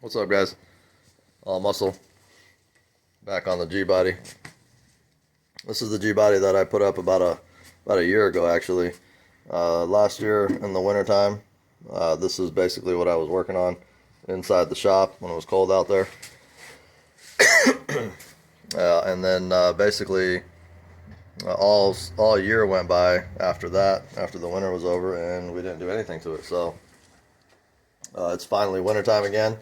What's up, guys? All muscle back on the G body. This is the G body that I put up about a year ago, actually. Last year in the wintertime, this is basically what I was working on inside the shop when it was cold out there. And then basically all year went by after that, after the winter was over, and we didn't do anything to it. So it's finally wintertime again,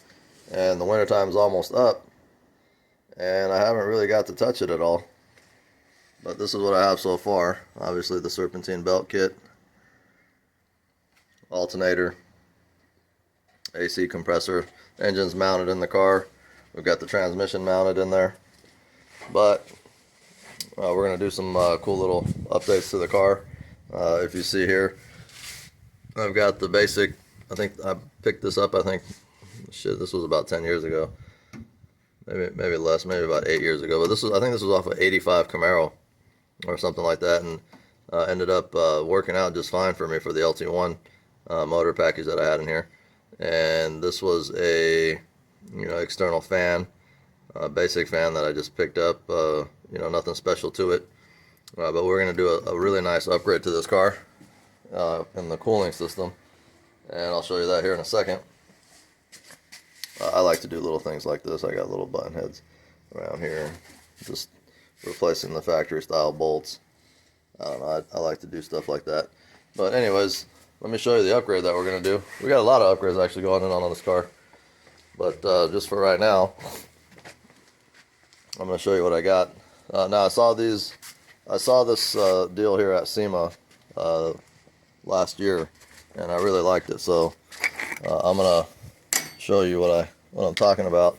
and the wintertime is almost up, and I haven't really got to touch it at all. But this is what I have so far. Obviously the serpentine belt kit, alternator, AC compressor, engine's mounted in the car. We've got the transmission mounted in there. But we're going to do some cool little updates to the car. If you see here, I've got the basic, I think I picked this up, this was about 10 years ago. Maybe less, maybe about 8 years ago. But I think this was off of 85 Camaro or something like that, and ended up working out just fine for me for the LT1 motor package that I had in here. And this was a external fan, basic fan that I just picked up. Nothing special to it. But we're going to do a really nice upgrade to this car in the cooling system, and I'll show you that here in a second. I like to do little things like this. I got little button heads around here, just replacing the factory style bolts. I don't know, I like to do stuff like that. But anyways, let me show you the upgrade that we're going to do. We got a lot of upgrades actually going on this car, but just for right now, I'm going to show you what I got. Now I saw this deal here at SEMA last year, and I really liked it. So I'm gonna show you what I'm talking about,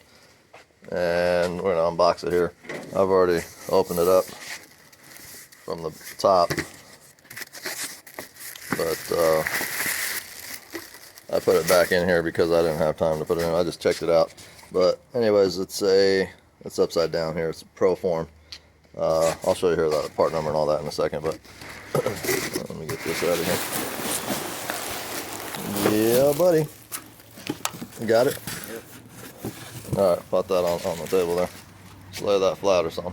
and we're gonna unbox it here. I've already opened it up from the top, but I put it back in here because I didn't have time to put it in. I just checked it out. But anyways, it's upside down here. It's a Proform. I'll show you here the part number and all that in a second, but let me get this out of here. Yeah, buddy. You got it? Yep. Alright, put that on the table there. Just lay that flat or something.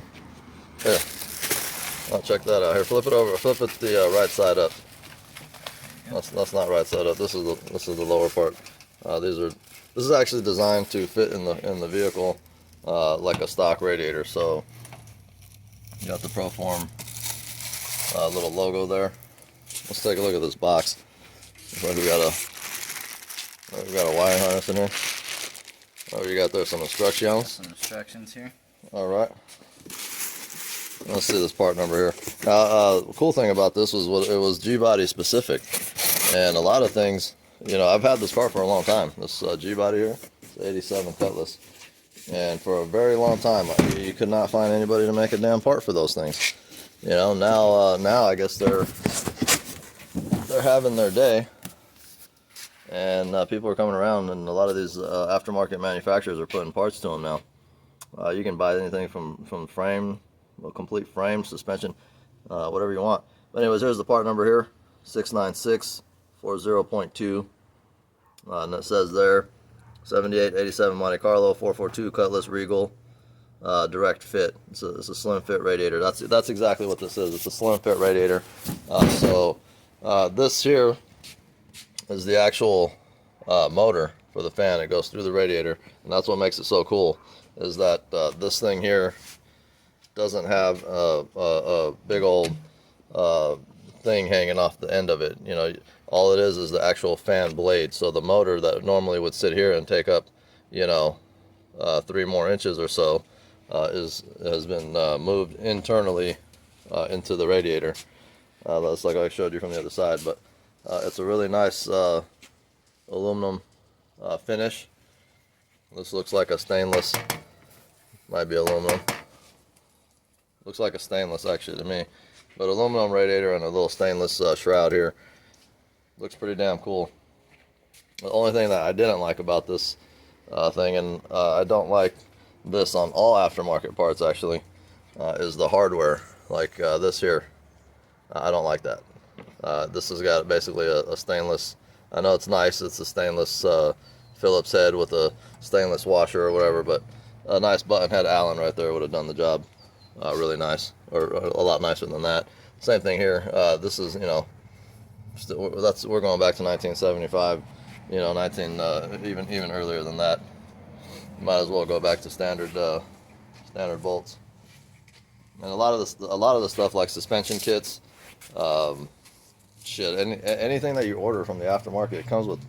Here. I'll check that out. Here, flip it over. Flip it the right side up. That's not right side up. This is the lower part. This is actually designed to fit in the vehicle like a stock radiator. So you got the Proform little logo there. Let's take a look at this box. Looks like we got a wire harness in here. Oh, you got there some instructions. Some instructions here. All right. Let's see this part number here. Now, the cool thing about this was it was G-body specific, and a lot of things. I've had this car for a long time. This G-body here, it's 87 Cutlass. And for a very long time, you could not find anybody to make a damn part for those things. Now I guess they're having their day, and people are coming around, and a lot of these aftermarket manufacturers are putting parts to them now. You can buy anything from frame, a complete frame, suspension, whatever you want. But anyways, here's the part number here, 69640.2, and it says there 7887 Monte Carlo 442 Cutlass Regal direct fit. It's a slim fit radiator. That's exactly what this is. It's a slim fit radiator. This here is the actual motor for the fan. It goes through the radiator, and that's what makes it so cool. Is that this thing here doesn't have a big old thing hanging off the end of it. All it is the actual fan blade. So the motor that normally would sit here and take up 3 more inches or so has been moved internally into the radiator. That's like I showed you from the other side, but it's a really nice aluminum finish. This looks like a stainless, might be aluminum. Looks like a stainless actually to me, but aluminum radiator and a little stainless shroud here. Looks pretty damn cool. The only thing that I didn't like about this thing, and I don't like this on all aftermarket parts actually, is the hardware. Like this here, I don't like that. This has got basically a stainless, I know it's nice, it's a stainless Phillips head with a stainless washer or whatever, but a nice button head Allen right there would have done the job really nice, or a lot nicer than that. Same thing here. This is, we're going back to 1975, 19 even earlier than that. Might as well go back to standard bolts. And a lot of the stuff like suspension kits, anything that you order from the aftermarket, it comes with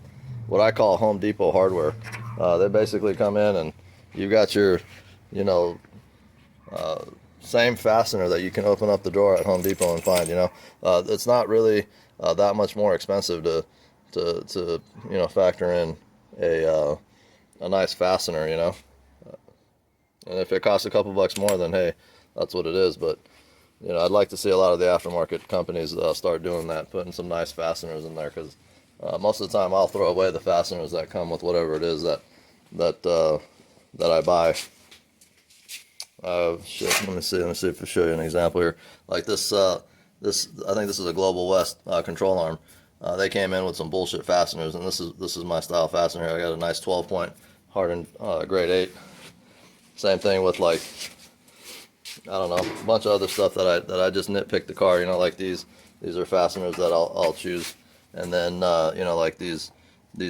what I call Home Depot hardware. They basically come in and you got your, same fastener that you can open up the drawer at Home Depot and find. It's not really that much more expensive to factor in a nice fastener. And if it costs a couple bucks more, then hey, that's what it is. But I'd like to see a lot of the aftermarket companies start doing that, putting some nice fasteners in there, because most of the time I'll throw away the fasteners that come with whatever it is that I buy. Let me see if I show you an example here. Like this, I think this is a Global West control arm. They came in with some bullshit fasteners, and this is my style fastener here. I got a nice 12-point hardened grade 8. Same thing with, like, I don't know, a bunch of other stuff that I just nitpick the car. Like these are fasteners that I'll choose, and then like these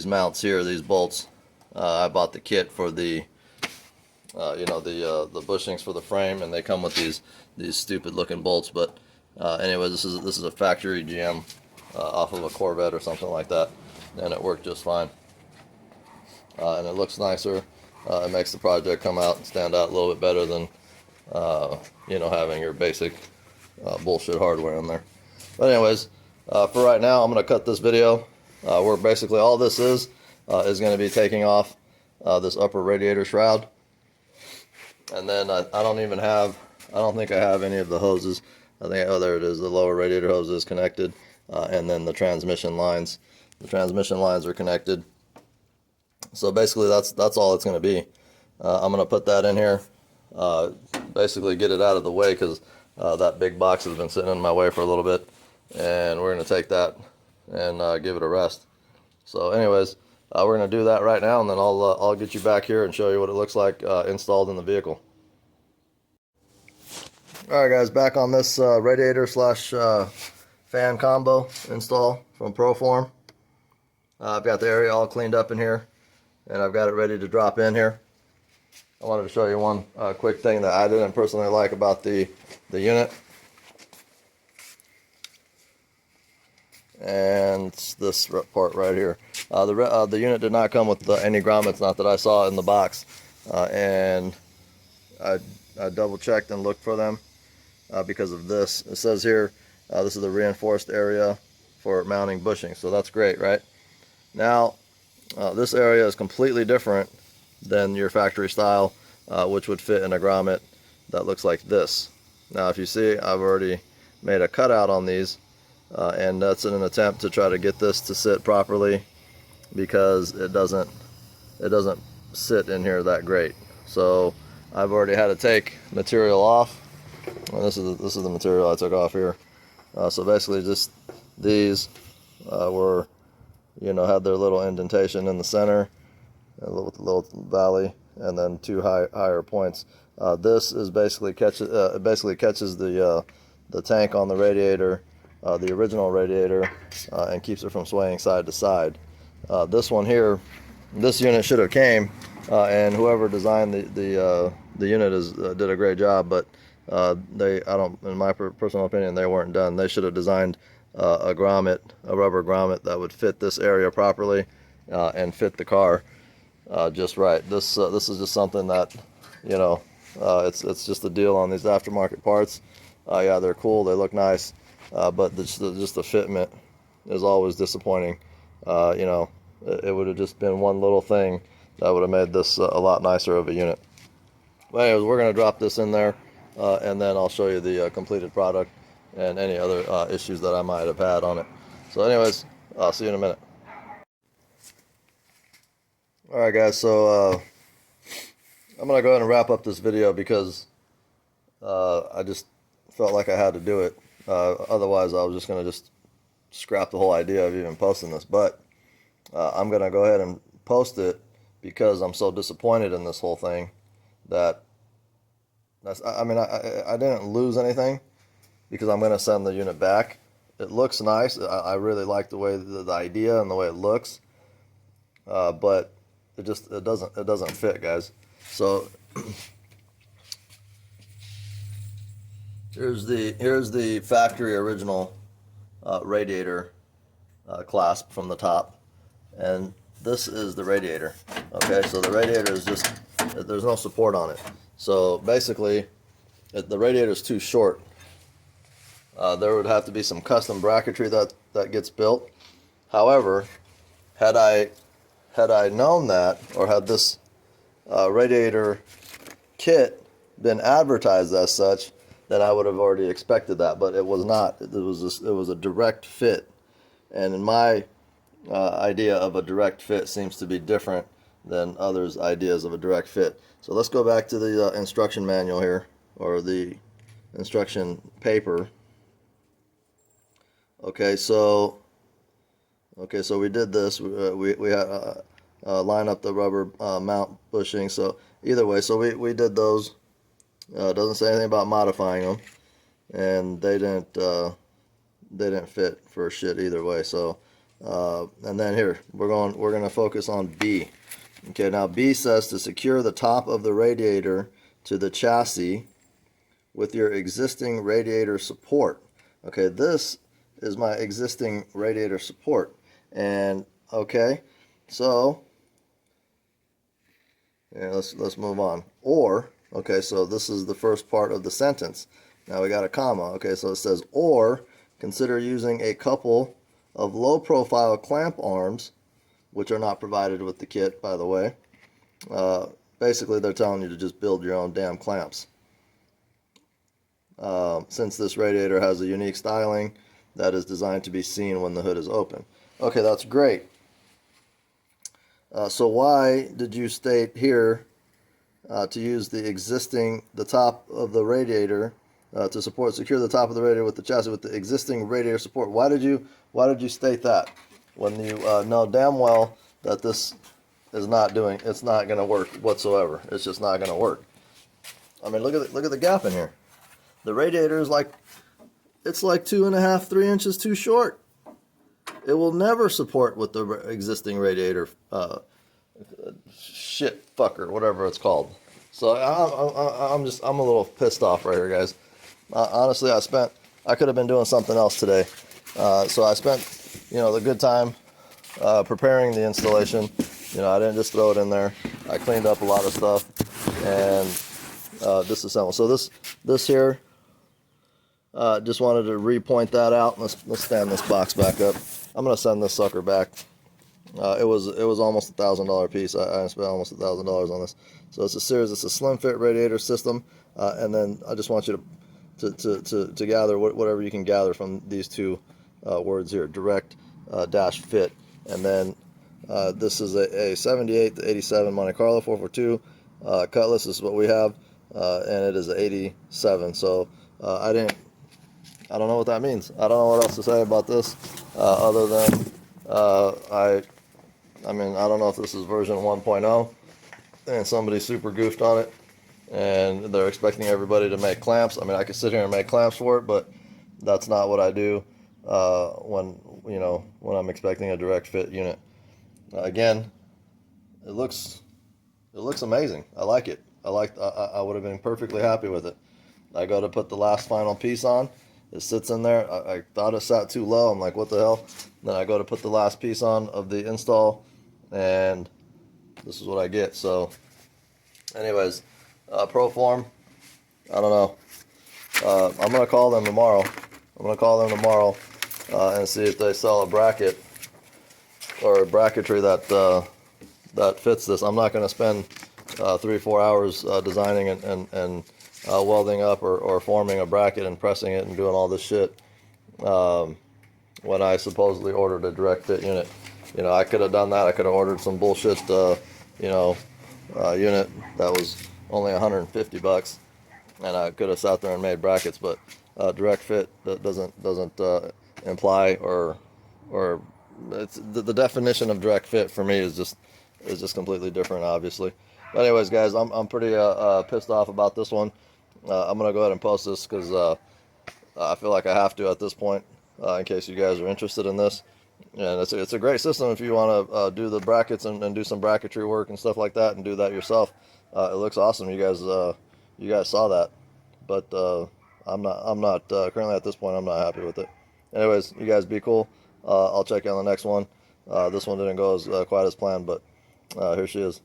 mounts here, these bolts. I bought the kit for the the bushings for the frame, and they come with these stupid looking bolts. But anyway, this is a factory GM off of a Corvette or something like that, and it worked just fine. And it looks nicer. It makes the project come out and stand out a little bit better than having your basic bullshit hardware in there. But anyways, for right now, I'm going to cut this video where basically all this is going to be taking off this upper radiator shroud. And then I don't think I have any of the hoses. I think, oh, there it is, the lower radiator hose is connected, and then the transmission lines are connected. So basically that's all it's going to be. I'm going to put that in here, basically get it out of the way, because that big box has been sitting in my way for a little bit, and we're going to take that and give it a rest. So anyways, we're going to do that right now, and then I'll get you back here and show you what it looks like installed in the vehicle. Alright guys, back on this radiator slash fan combo install from Proform. I've got the area all cleaned up in here, and I've got it ready to drop in here. I wanted to show you one quick thing that I didn't personally like about the unit. And it's this part right here. The unit did not come with any grommets, not that I saw in the box. And I double checked and looked for them because of this. It says here, this is the reinforced area for mounting bushing. So that's great, right? Now, this area is completely different than your factory style, which would fit in a grommet that looks like this. Now, if you see, I've already made a cutout on these. And that's in an attempt to try to get this to sit properly, because it doesn't sit in here that great. So I've already had to take material off. And this is the material I took off here. So basically, just these were, had their little indentation in the center, with a little valley, and then two higher points. This is basically catches the tank on the radiator. The original radiator, and keeps it from swaying side to side. This one here, this unit should have came, and whoever designed the unit did a great job, but in my personal opinion, they weren't done. They should have designed a rubber grommet that would fit this area properly and fit the car just right. This is just something that it's just a deal on these aftermarket parts. Yeah, they're cool, they look nice. But just the fitment is always disappointing. It would have just been one little thing that would have made this a lot nicer of a unit. But anyways, we're going to drop this in there, and then I'll show you the completed product and any other issues that I might have had on it. So anyways, I'll see you in a minute. Alright guys, so I'm going to go ahead and wrap up this video, because I just felt like I had to do it. Otherwise, I was just going to scrap the whole idea of even posting this. But I'm going to go ahead and post it because I'm so disappointed in this whole thing that I mean, I didn't lose anything because I'm going to send the unit back. It looks nice. I really like the way the idea and the way it looks, but it doesn't fit, guys. So here's the factory original radiator clasp from the top, and this is the radiator. Okay, so the radiator is just, there's no support on it. So basically, the radiator is too short. There would have to be some custom bracketry that gets built. However, had I known that, or had this radiator kit been advertised as such, then I would have already expected that. But it was not. It was a direct fit, and in my idea of a direct fit seems to be different than others' ideas of a direct fit. So let's go back to the instruction manual here, or the instruction paper. Okay, so we did this. We had line up the rubber mount bushing. So either way, so we did those. Doesn't say anything about modifying them, and they didn't fit for shit either way. So and then here we're going to focus on B. Okay, now B says to secure the top of the radiator to the chassis with your existing radiator support. Okay, this is my existing radiator support. And okay, so yeah, let's move on. Or, okay, so this is the first part of the sentence. Now we got a comma. Okay, so it says, or consider using a couple of low profile clamp arms, which are not provided with the kit, by the way. Basically, they're telling you to just build your own damn clamps. Since this radiator has a unique styling that is designed to be seen when the hood is open. Okay, that's great. So why did you state here to use the top of the radiator to secure the top of the radiator with the chassis with the existing radiator support? Why did you state that when you know damn well that this is it's not going to work whatsoever? It's just not going to work. I mean, look at the gap in here. The radiator is like, it's like 2.5, 3 inches too short. It will never support with the existing radiator shit fucker, whatever it's called. So I'm a little pissed off right here, guys. Honestly, I could have been doing something else today. So I spent, the good time preparing the installation. I didn't just throw it in there. I cleaned up a lot of stuff and disassembled. So this here, just wanted to repoint that out. Let's stand this box back up. I'm gonna send this sucker back. It was almost $1,000 piece. I spent almost $1,000 on this. So it's a slim fit radiator system, and then I just want you to gather whatever you can gather from these two words here: direct dash fit. And then this is a 78 to 87 Monte Carlo 442 Cutlass. This is what we have, and it is 87. So I don't know what that means. I don't know what else to say about this, other than I mean, I don't know if this is version 1.0 and somebody super goofed on it and they're expecting everybody to make clamps. I mean, I could sit here and make clamps for it, but that's not what I do when I'm expecting a direct fit unit. Again, it looks amazing. I like it. I would have been perfectly happy with it. I go to put the last final piece on. It sits in there. I thought it sat too low. I'm like, what the hell? Then I go to put the last piece on of the install, and this is what I get. So, anyways, Proform, I don't know. I'm going to call them tomorrow. And see if they sell a bracket or a bracketry that fits this. I'm not going to spend 3-4 hours designing and welding up or forming a bracket and pressing it and doing all this shit when I supposedly ordered a direct fit unit. I could have done that. I could have ordered some bullshit unit that was only $150, and I could have sat there and made brackets. But direct fit doesn't imply or it's the definition of direct fit for me is just is just completely different, obviously. But anyways, guys, I'm pretty pissed off about this one. I'm gonna go ahead and post this because I feel like I have to at this point, in case you guys are interested in this. And it's a great system if you want to do the brackets and do some bracketry work and stuff like that, and do that yourself. It looks awesome. You guys saw that, but I'm not currently at this point. I'm not happy with it. Anyways, you guys be cool. I'll check you on the next one. This one didn't go as quite as planned, but here she is.